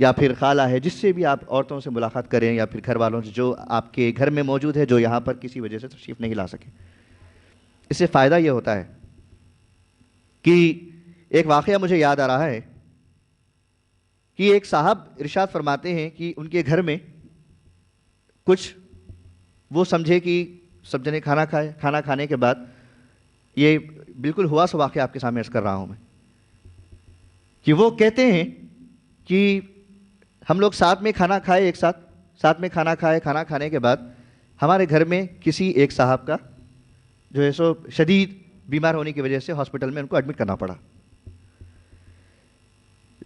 یا پھر خالہ ہے، جس سے بھی آپ عورتوں سے ملاقات کریں یا پھر گھر والوں سے جو آپ کے گھر میں موجود ہے، جو یہاں پر کسی وجہ سے تشریف نہیں لا سکے. اس سے فائدہ یہ ہوتا ہے کہ ایک واقعہ مجھے یاد آ رہا ہے کہ ایک صاحب ارشاد فرماتے ہیں کہ ان کے گھر میں کچھ وہ سمجھے کہ سب جنے کھانا کھانے کے بعد، یہ بالکل ہوا سو واقعہ آپ کے سامنے عرض کر رہا ہوں میں، کہ وہ کہتے ہیں کہ ہم لوگ ساتھ میں کھانا کھائے، ایک ساتھ میں کھانا کھائے. کھانا کھانے کے بعد ہمارے گھر میں کسی ایک صاحب کا جو ہے سو شدید بیمار ہونے کی وجہ سے ہاسپٹل میں ان کو ایڈمٹ کرنا پڑا.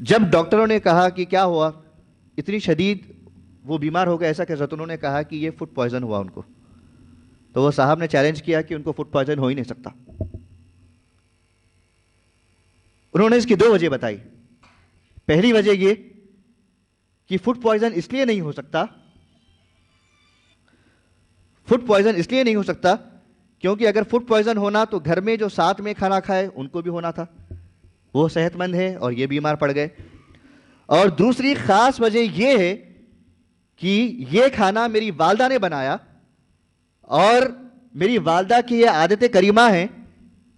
جب ڈاکٹروں نے کہا کہ کیا ہوا، اتنی شدید وہ بیمار ہو گئے، ایسا کہ انہوں نے کہا کہ یہ فوڈ پوائزن ہوا ان کو. تو وہ صاحب نے چیلنج کیا کہ ان کو فوڈ پوائزن ہو ہی نہیں سکتا. انہوں نے اس کی 2 وجہ بتائی. پہلی وجہ یہ کہ فوڈ پوائزن اس لیے نہیں ہو سکتا، کیونکہ اگر فوڈ پوائزن ہونا تو گھر میں جو ساتھ میں کھانا کھائے ان کو بھی ہونا تھا، وہ صحت مند ہے اور یہ بیمار پڑ گئے. اور دوسری خاص وجہ یہ ہے کہ یہ کھانا میری والدہ نے بنایا، اور میری والدہ کی یہ عادت کریمہ ہے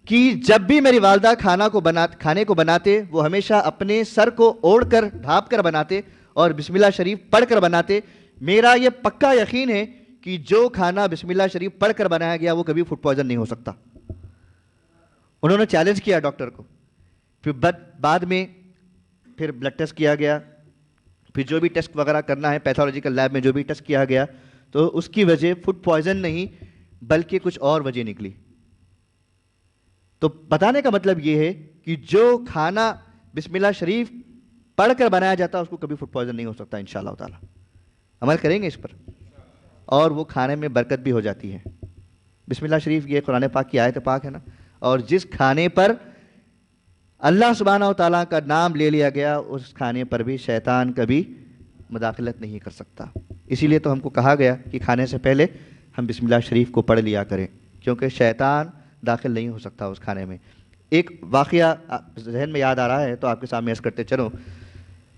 کہ جب بھی میری والدہ کھانے کو بناتے، وہ ہمیشہ اپنے سر کو اوڑھ کر ڈھانپ کر بناتے اور بسم اللہ شریف پڑھ کر بناتے. میرا یہ پکا یقین ہے کہ جو کھانا بسم اللہ شریف پڑھ کر بنایا گیا وہ کبھی فوڈ پوائزن نہیں ہو سکتا. انہوں نے چیلنج کیا ڈاکٹر کو. پھر بعد میں پھر بلڈ ٹیسٹ کیا گیا، پھر جو بھی ٹیسٹ وغیرہ کرنا ہے پیتھولوجیکل لیب میں جو بھی ٹیسٹ کیا گیا، تو اس کی وجہ فوڈ پوائزن نہیں بلکہ کچھ اور وجہ نکلی. تو بتانے کا مطلب یہ ہے کہ جو کھانا بسم اللہ شریف پڑھ کر بنایا جاتا ہے اس کو کبھی فوڈ پوائزن نہیں ہو سکتا. انشاءاللہ تعالیٰ عمل کریں گے اس پر، اور وہ کھانے میں برکت بھی ہو جاتی ہے. بسم اللہ شریف یہ قرآن پاک کی آیت پاک ہے نا، اور جس کھانے پر اللہ سبحانہ و تعالیٰ کا نام لے لیا گیا اس کھانے پر بھی شیطان کبھی مداخلت نہیں کر سکتا. اسی لیے تو ہم کو کہا گیا کہ کھانے سے پہلے ہم بسم اللہ شریف کو پڑھ لیا کریں، کیونکہ شیطان داخل نہیں ہو سکتا اس کھانے میں. ایک واقعہ ذہن میں یاد آ رہا ہے تو آپ کے سامنے عرض کرتے چلو.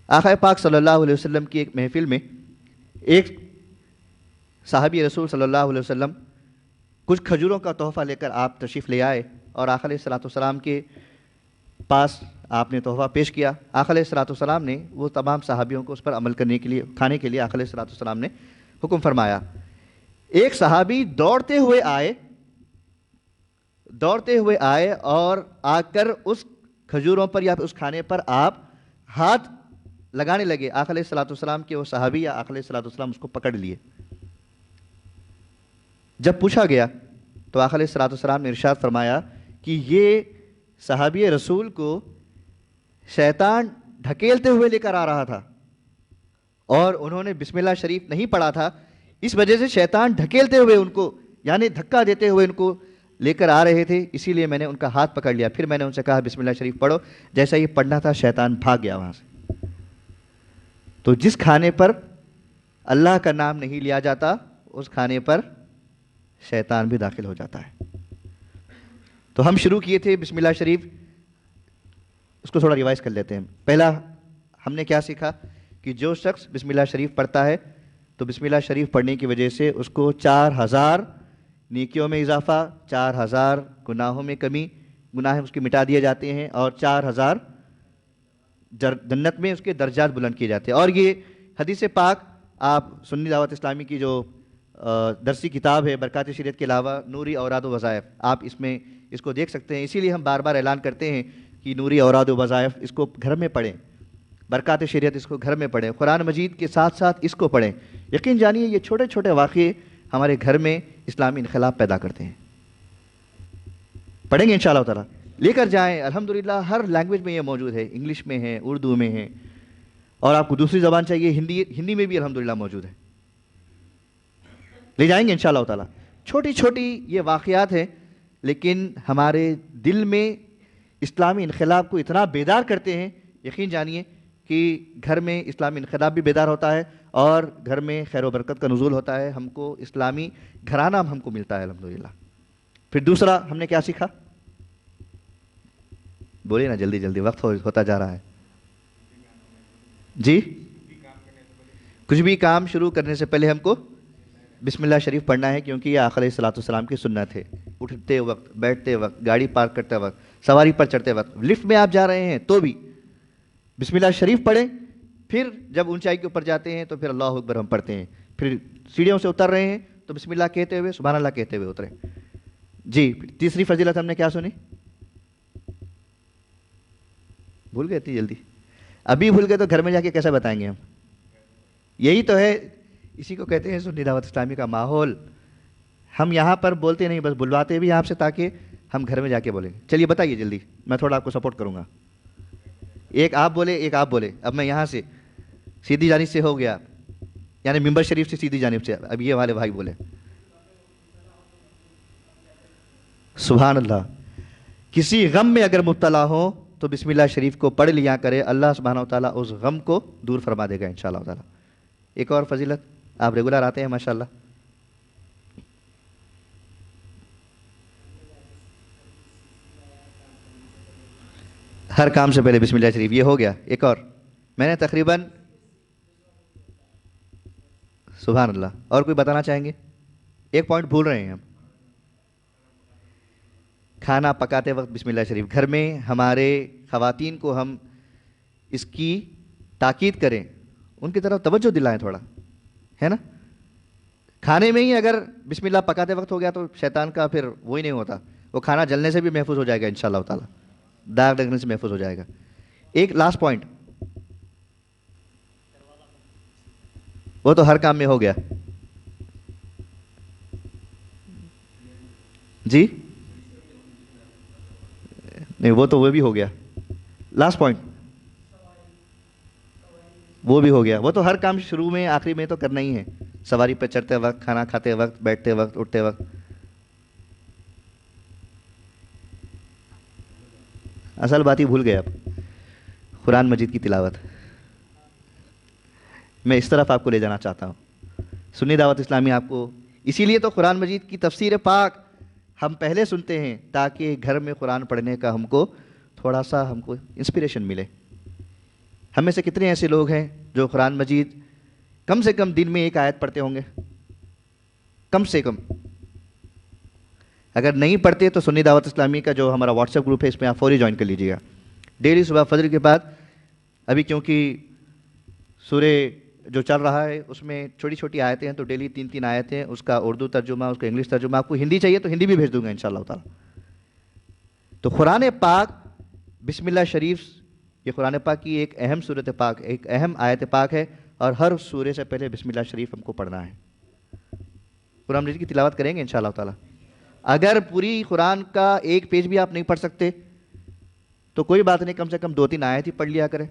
آقا پاک صلی اللہ علیہ وسلم کی ایک محفل میں ایک صحابی رسول صلی اللہ علیہ وسلم کچھ کھجوروں کا تحفہ لے کر آپ تشریف لے آئے، اور آقا علیہ السلام کے پاس آپ نے تحفہ پیش کیا. آقا علیہ السلام نے وہ تمام صحابیوں کو اس پر عمل کرنے کے لیے، کھانے کے لیے آقا علیہ السلام نے حکم فرمایا. ایک صحابی دوڑتے ہوئے آئے اور آ کر اس کھجوروں پر یا اس کھانے پر آپ ہاتھ لگانے لگے. آقا علیہ السلام کے وہ صحابی یا آقا علیہ السلام اس کو پکڑ لیے. جب پوچھا گیا تو آقا علیہ السلام نے ارشاد فرمایا کہ یہ صحابی رسول کو شیطان ڈھکیلتے ہوئے لے کر آ رہا تھا، اور انہوں نے بسم اللہ شریف نہیں پڑھا تھا. اس وجہ سے شیطان ڈھکیلتے ہوئے ان کو، یعنی دھکا دیتے ہوئے ان کو لے کر آ رہے تھے، اسی لیے میں نے ان کا ہاتھ پکڑ لیا. پھر میں نے ان سے کہا بسم اللہ شریف پڑھو. جیسا یہ پڑھنا تھا شیطان بھاگ گیا وہاں سے. تو جس کھانے پر اللہ کا نام نہیں لیا جاتا اس کھانے پر شیطان بھی داخل ہو جاتا ہے. تو ہم شروع کیے تھے بسم اللہ شریف، اس کو تھوڑا ریوائز کر لیتے ہیں. پہلا ہم نے کیا سیکھا کہ جو شخص بسم اللہ شریف پڑھتا ہے تو بسم اللہ شریف پڑھنے کی وجہ سے اس کو 4000 نیکیوں میں اضافہ، 4000 گناہوں میں کمی، گناہ اس کے مٹا دیے جاتے ہیں، اور 4000 جنت میں اس کے درجات بلند کیے جاتے ہیں. اور یہ حدیث پاک آپ سنی دعوت اسلامی کی جو درسی کتاب ہے برکات شریعت کے علاوہ نوری اوراد و وظائف، آپ اس کو دیکھ سکتے ہیں. اسی لیے ہم بار بار اعلان کرتے ہیں کہ نوری اوراد و وظائف اس کو گھر میں پڑھیں، برکات شریعت اس کو گھر میں پڑھیں، قرآن مجید کے ساتھ ساتھ اس کو پڑھیں. یقین جانیے یہ چھوٹے چھوٹے واقعے ہمارے گھر میں اسلامی انقلاب پیدا کرتے ہیں. پڑھیں گے انشاءاللہ تعالیٰ، لے کر جائیں. الحمدللہ ہر لینگویج میں یہ موجود ہے، انگلش میں ہے، اردو میں ہے، اور آپ کو دوسری زبان چاہیے ہندی میں بھی الحمدللہ موجود ہے. لے جائیں گے انشاءاللہ تعالیٰ. چھوٹی چھوٹی یہ واقعات ہیں لیکن ہمارے دل میں اسلامی انقلاب کو اتنا بیدار کرتے ہیں. یقین جانیے کہ گھر میں اسلامی انقلاب بھی بیدار ہوتا ہے اور گھر میں خیر و برکت کا نزول ہوتا ہے. ہم کو اسلامی گھرانہ ہم کو ملتا ہے الحمدللہ. پھر دوسرا ہم نے کیا سیکھا؟ بولیے نا جلدی جلدی، وقت ہوتا جا رہا ہے. جی کچھ بھی کام شروع کرنے سے پہلے ہم کو بسم اللہ شریف پڑھنا ہے، کیونکہ یہ آقا علیہ الصلوۃ والسلام کی سنت ہے۔ اٹھتے وقت، بیٹھتے وقت، گاڑی پارک کرتے وقت، سواری پر چڑھتے وقت، لفٹ میں آپ جا رہے ہیں تو بھی بسم اللہ شریف پڑھیں۔ پھر جب اونچائی کے اوپر جاتے ہیں تو پھر اللہ اکبر ہم پڑھتے ہیں۔ پھر سیڑھیوں سے اتر رہے ہیں تو بسم اللہ کہتے ہوئے، سبحان اللہ کہتے ہوئے اتریں۔ جی، تیسری فضیلت ہم نے کیا سنی؟ بھول گئے اتنی جلدی؟ ابھی بھول گئے تو گھر میں جا کے کیسے بتائیں گے ہم؟ یہی تو ہے، اسی کو کہتے ہیں سنی دعوت اسلامی کا ماحول۔ ہم یہاں پر بولتے نہیں، بس بلواتے بھی آپ سے تاکہ ہم گھر میں جا کے بولیں۔ چلیے بتائیے جلدی، میں تھوڑا آپ کو سپورٹ کروں گا۔ ایک آپ بولے، ایک آپ بولے۔ اب میں یہاں سے سیدھی جانب سے ہو گیا، یعنی ممبر شریف سے سیدھی جانب سے، اب یہ والے بھائی بولے سبحان اللہ۔ کسی غم میں اگر مبتلا ہو تو بسم اللہ شریف کو پڑھ لیا کرے، اللہ سبحانہ و تعالیٰ اس غم کو دور فرما دے گا انشاءاللہ تعالیٰ۔ ایک اور فضیلت، آپ ریگولر آتے ہیں ماشاءاللہ۔ ہر کام سے پہلے بسم اللہ شریف، یہ ہو گیا۔ ایک اور میں نے تقریباً، سبحان اللہ، اور کوئی بتانا چاہیں گے؟ ایک پوائنٹ بھول رہے ہیں ہم، کھانا پکاتے وقت بسم اللہ شریف۔ گھر میں ہمارے خواتین کو ہم اس کی تاکید کریں، ان کی طرف توجہ دلائیں تھوڑا، ہے نا؟ کھانے میں ہی اگر بسم اللہ پکاتے وقت ہو گیا تو شیطان کا پھر وہی نہیں ہوتا، وہ کھانا جلنے سے بھی محفوظ ہو جائے گا انشاءاللہ تعالیٰ، داغ لگنے سے محفوظ ہو جائے گا۔ ایک لاسٹ پوائنٹ، وہ تو ہر کام میں ہو گیا جی، نہیں وہ بھی ہو گیا۔ لاسٹ پوائنٹ وہ بھی ہو گیا، وہ تو ہر کام شروع میں آخری میں تو کرنا ہی ہے، سواری پہ چڑھتے وقت، کھانا کھاتے وقت، بیٹھتے وقت، اٹھتے وقت۔ اصل بات ہی بھول گئے آپ، قرآن مجید کی تلاوت۔ میں اس طرف آپ کو لے جانا چاہتا ہوں۔ سنی دعوت اسلامی آپ کو اسی لیے تو قرآن مجید کی تفسیر پاک ہم پہلے سنتے ہیں، تاکہ گھر میں قرآن پڑھنے کا ہم کو تھوڑا سا ہم کو انسپریشن ملے۔ ہم میں سے کتنے ایسے لوگ ہیں جو قرآن مجید کم سے کم دن میں ایک آیت پڑھتے ہوں گے؟ کم سے کم۔ اگر نہیں پڑھتے تو سنی دعوت اسلامی کا جو ہمارا واٹس ایپ گروپ ہے، اس میں آپ فوری جوائن کر لیجیے گا۔ ڈیلی صبح فجر کے بعد، ابھی کیونکہ سورہ جو چل رہا ہے اس میں چھوٹی چھوٹی آیتیں ہیں، تو ڈیلی 3 آیتیں، اس کا اردو ترجمہ، اس کا انگلش ترجمہ، آپ کو ہندی چاہیے تو ہندی بھی بھیج دوں گا انشاءاللہ تعالی۔ تو قرآن پاک، بسم اللہ شریف، یہ قرآن پاک کی ایک اہم سورت پاک، ایک اہم آیت پاک ہے، اور ہر سورے سے پہلے بسم اللہ شریف ہم کو پڑھنا ہے۔ قرآن مجید کی تلاوت کریں گے انشاءاللہ تعالی۔ اگر پوری قرآن کا ایک پیج بھی آپ نہیں پڑھ سکتے تو کوئی بات نہیں، کم سے کم 2-3 آیت ہی پڑھ لیا کریں۔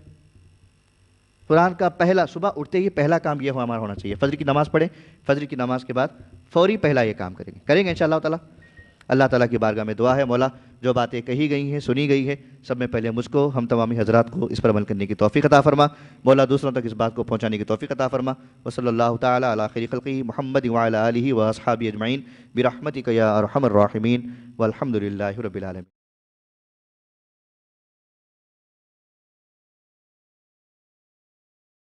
قرآن کا پہلا، صبح اٹھتے ہی پہلا کام یہ ہمارا ہونا چاہیے، فجر کی نماز پڑھیں، فجر کی نماز کے بعد فوری پہلا یہ کام کریں گے انشاءاللہ تعالی۔ اللہ تعالیٰ کی بارگاہ میں دعا ہے، مولا جو باتیں کہی گئی ہیں، سنی گئی ہے، سب میں پہلے مجھ کو، ہم تمامی حضرات کو اس پر عمل کرنے کی توفیق عطا فرما۔ مولا دوسروں تک اس بات کو پہنچانے کی توفیق عطا فرما۔ وصلی اللہ تعالیٰ علی خیر خلقہ محمد وعلی آلہ واصحابہ اجمعین برحمتک یا ارحم الراحمین، والحمد للہ رب العالمین۔